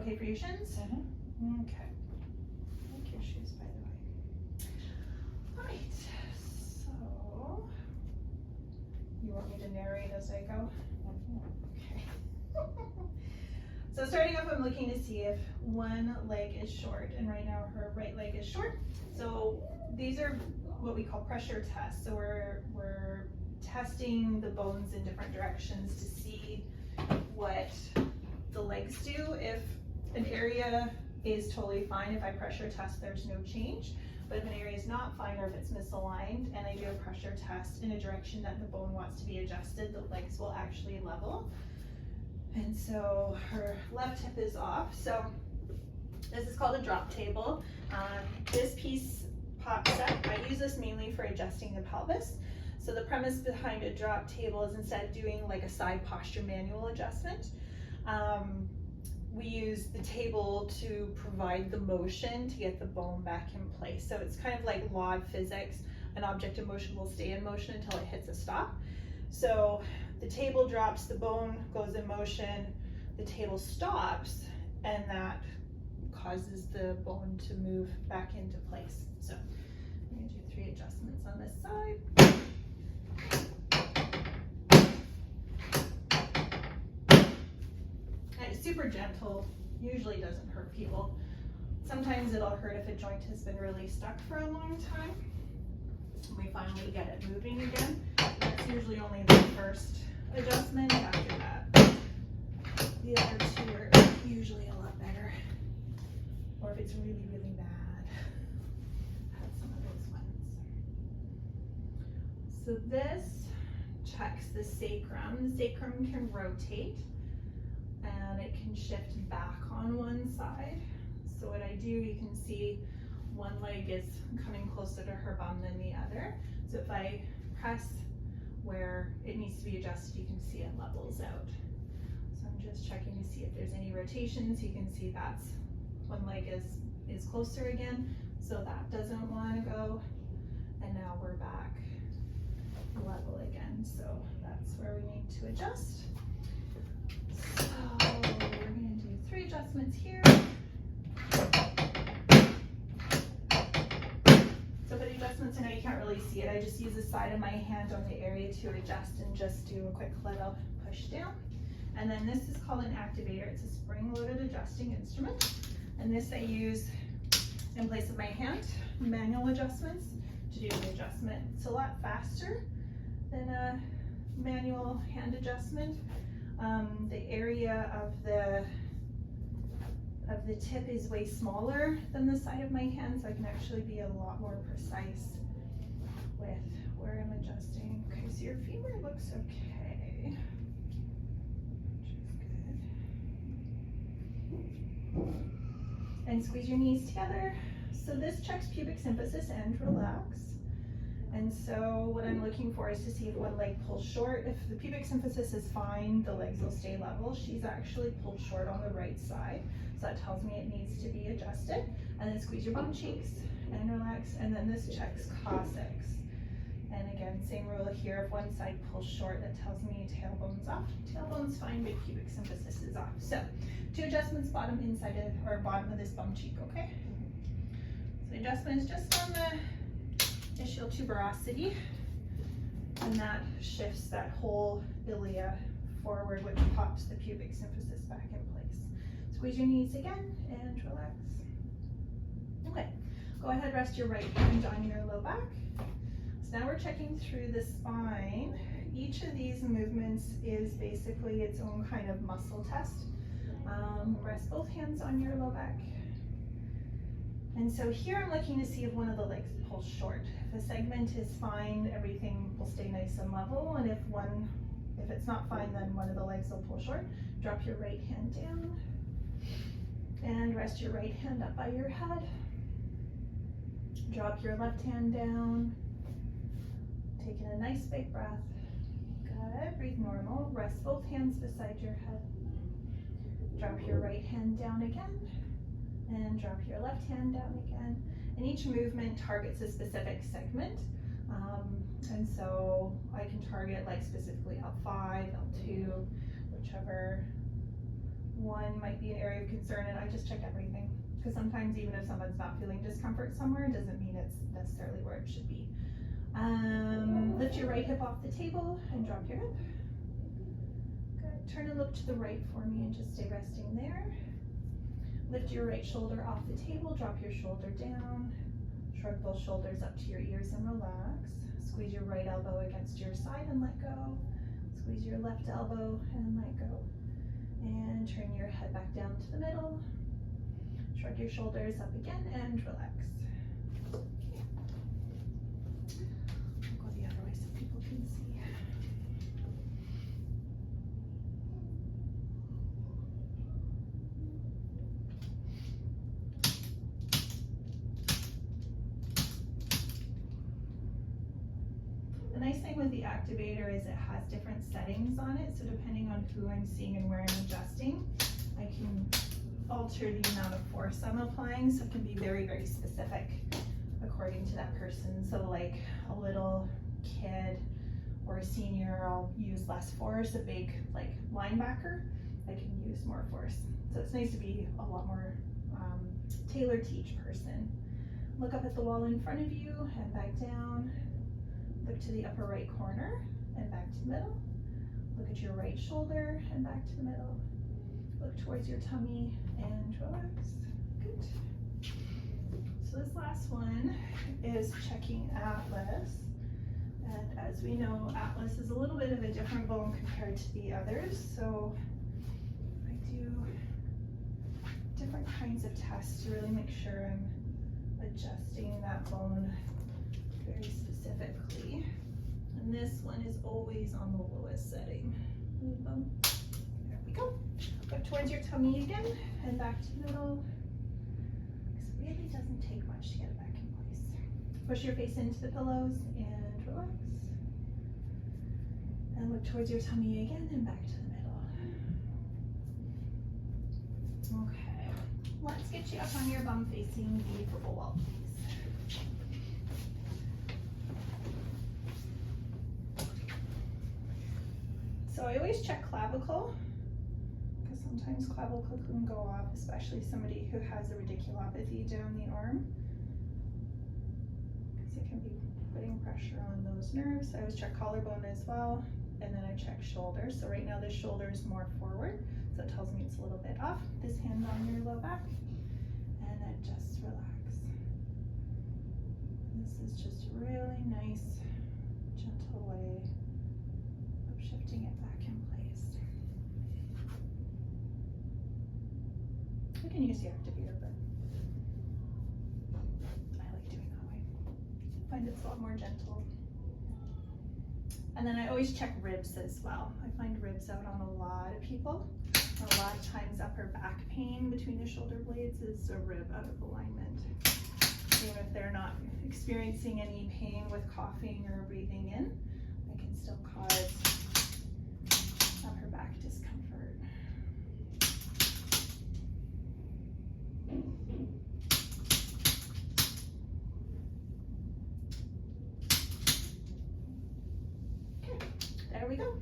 okay for your shins? Mm-hmm. Okay. I like your shoes, by the way. All right, so you want me to narrate as I go? Okay. So starting off, I'm looking to see if one leg is short, and right now her right leg is short. So these are what we call pressure tests. So we're testing the bones in different directions to see what the legs do. If an area is totally fine, if I pressure test, there's no change. But if an area is not fine, or if it's misaligned, and I do a pressure test in a direction that the bone wants to be adjusted, the legs will actually level. And so her left hip is off. So this is called a drop table. This piece pops up. I use this mainly for adjusting the pelvis. So the premise behind a drop table is, instead of doing like a side posture manual adjustment, we use the table to provide the motion to get the bone back in place. So it's kind of like law of physics. An object in motion will stay in motion until it hits a stop. So the table drops, the bone goes in motion, the table stops, and that causes the bone to move back into place. So I'm going to do 3 adjustments on this side. And it's super gentle, usually doesn't hurt people. Sometimes it'll hurt if a joint has been really stuck for a long time. We finally get it moving again. That's usually only the first adjustment. After that, the other 2 are usually a lot better. Or if it's really, really bad, I've had some of those ones. So this checks the sacrum. The sacrum can rotate and it can shift back on one side. So what I do, you can see one leg is coming closer to her bum than the other. So if I press where it needs to be adjusted, you can see it levels out. So I'm just checking to see if there's any rotations. You can see that's one leg is closer again, so that doesn't want to go. And now we're back level again. So that's where we need to adjust. So we're going to do 3 adjustments here. So for the adjustments, I know you can't really see it. I just use the side of my hand on the area to adjust and just do a quick little push down. And then this is called an activator. It's a spring-loaded adjusting instrument. And this I use in place of my hand manual adjustments to do the adjustment. It's a lot faster than a manual hand adjustment. The area of the tip is way smaller than the side of my hand, so I can actually be a lot more precise with where I'm adjusting. Okay, so your femur looks okay, which is good. And squeeze your knees together. So this checks pubic symphysis and relax. And so what I'm looking for is to see if one leg pulls short. If the pubic symphysis is fine, the legs will stay level. She's actually pulled short on the right side. So that tells me it needs to be adjusted. And then squeeze your bum cheeks and relax. And then this checks coccyx. And again, same rule here. If one side pulls short, that tells me tailbone's off. Tailbone's fine, but pubic symphysis is off. So 2 adjustments, bottom inside of, or bottom of this bum cheek, okay? So the adjustment is just on the ischial tuberosity, and that shifts that whole ilia forward, which pops the pubic symphysis back in place. Squeeze your knees again and relax. Okay, go ahead, rest your right hand on your low back. So now we're checking through the spine. Each of these movements is basically its own kind of muscle test. Rest both hands on your low back. And so here I'm looking to see if one of the legs pulls short. If a segment is fine, everything will stay nice and level. And if it's not fine, then one of the legs will pull short. Drop your right hand down and rest your right hand up by your head. Drop your left hand down. Taking a nice big breath. Good, breathe normal. Rest both hands beside your head. Drop your right hand down again. And drop your left hand down again. And each movement targets a specific segment. And so I can target like specifically L5, L2, whichever one again, might be an area of concern, and I just check everything. Because sometimes even if someone's not feeling discomfort somewhere, it doesn't mean it's necessarily where it should be. Lift your right hip off the table and drop your hip. Good. Turn and look to the right for me and just stay resting there. Lift your right shoulder off the table, drop your shoulder down. Shrug both shoulders up to your ears and relax. Squeeze your right elbow against your side and let go. Squeeze your left elbow and let go. And turn your head back down to the middle. Shrug your shoulders up again and relax. Okay. I'll go the other way so people can see. The nice thing with the activator is it has different settings on it, so depending on who I'm seeing and where I'm adjusting, I can alter the amount of force I'm applying, so it can be very, very specific according to that person. So like a little kid or a senior, I'll use less force. A big like linebacker, I can use more force. So it's nice to be a lot more tailored to each person. Look up at the wall in front of you and back down. Look to the upper right corner and back to the middle. Look at your right shoulder and back to the middle. Look towards your tummy and relax. Good. So this last one is checking Atlas. And as we know, Atlas is a little bit of a different bone compared to the others. So I do different kinds of tests to really make sure I'm adjusting that bone very specifically. And this one is always on the lowest setting. There we go. Look towards your tummy again and back to the middle. This really doesn't take much to get it back in place. Push your face into the pillows and relax. And look towards your tummy again and back to the middle. Okay, let's get you up on your bum facing the purple wall, please. So I always check clavicle, because sometimes clavicle can go off, especially somebody who has a radiculopathy down the arm, because it can be putting pressure on those nerves. I always check collarbone as well, and then I check shoulder. So right now this shoulder is more forward, so it tells me it's a little bit off. This hand on your low back, and then just relax. This is just a really nice, gentle way of shifting it back in place. I can use the activator, but I like doing that way. I find it's a lot more gentle. And then I always check ribs as well. I find ribs out on a lot of people. And a lot of times upper back pain between the shoulder blades is a rib out of alignment. Even if they're not experiencing any pain with coughing or breathing in, I can still cause upper back discomfort. Okay, there we go.